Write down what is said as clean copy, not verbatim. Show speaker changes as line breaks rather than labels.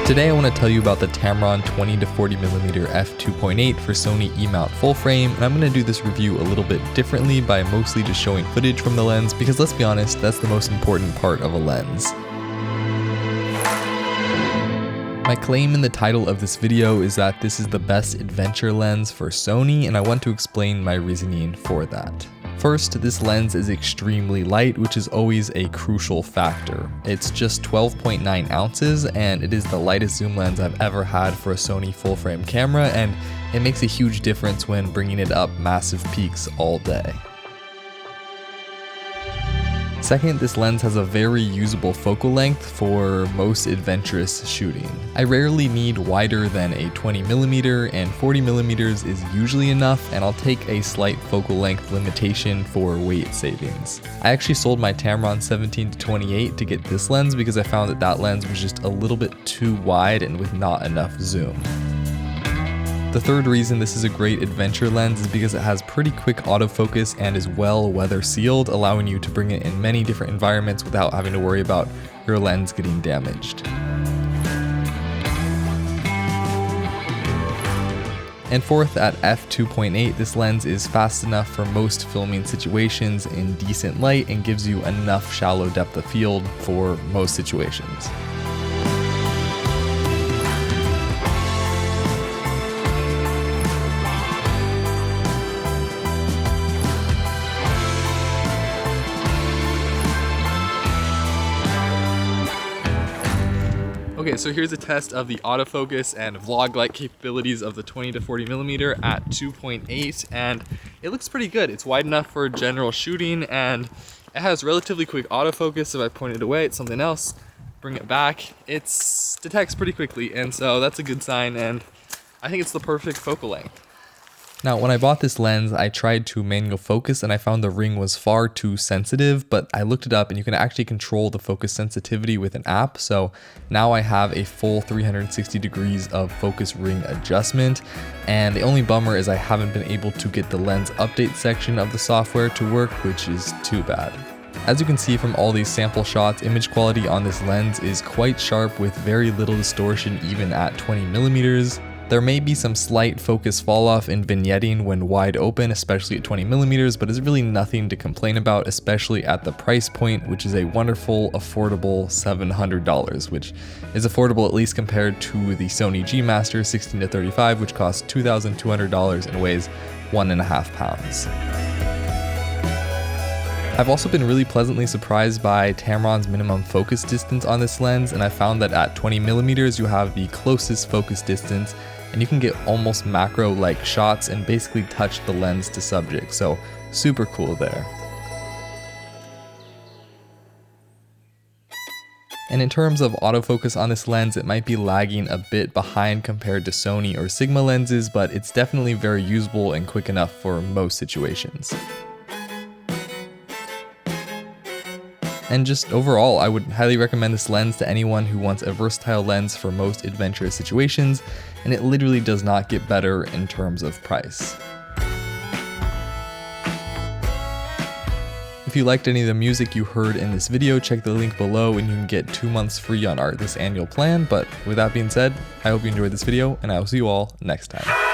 Today I want to tell you about the Tamron 20-40mm f2.8 for Sony E-mount full frame, and I'm going to do this review a little bit differently by mostly just showing footage from the lens because let's be honest, that's the most important part of a lens. My claim in the title of this video is that this is the best adventure lens for Sony, and I want to explain my reasoning for that. First, this lens is extremely light, which is always a crucial factor. It's just 12.9 ounces, and it is the lightest zoom lens I've ever had for a Sony full frame camera, and it makes a huge difference when bringing it up massive peaks all day. Second, this lens has a very usable focal length for most adventurous shooting. I rarely need wider than a 20mm, and 40mm is usually enough, and I'll take a slight focal length limitation for weight savings. I actually sold my Tamron 17-28 to get this lens because I found that that lens was just a little bit too wide and with not enough zoom. The third reason this is a great adventure lens is because it has pretty quick autofocus and is well weather sealed, allowing you to bring it in many different environments without having to worry about your lens getting damaged. And fourth, at f2.8, this lens is fast enough for most filming situations in decent light and gives you enough shallow depth of field for most situations. Okay, so here's a test of the autofocus and vlog-like capabilities of the 20-40mm at 2.8, and it looks pretty good. It's wide enough for general shooting, and it has relatively quick autofocus. If I point it away at something else, bring it back, it detects pretty quickly, and so that's a good sign, and I think it's the perfect focal length. Now, when I bought this lens, I tried to manual focus and I found the ring was far too sensitive, but I looked it up and you can actually control the focus sensitivity with an app. So now I have a full 360 degrees of focus ring adjustment. And the only bummer is I haven't been able to get the lens update section of the software to work, which is too bad. As you can see from all these sample shots, image quality on this lens is quite sharp with very little distortion even at 20mm. There may be some slight focus fall off in vignetting when wide open, especially at 20mm, but it's really nothing to complain about, especially at the price point, which is a wonderful, affordable $700, which is affordable at least compared to the Sony G Master 16-35, which costs $2,200 and weighs 1.5 pounds. I've also been really pleasantly surprised by Tamron's minimum focus distance on this lens, and I found that at 20mm you have the closest focus distance and you can get almost macro-like shots and basically touch the lens to subject, so super cool there. And in terms of autofocus on this lens, it might be lagging a bit behind compared to Sony or Sigma lenses, but it's definitely very usable and quick enough for most situations. And just overall, I would highly recommend this lens to anyone who wants a versatile lens for most adventurous situations, and it literally does not get better in terms of price. If you liked any of the music you heard in this video, check the link below and you can get 2 months free on our this annual plan. But with that being said, I hope you enjoyed this video and I will see you all next time.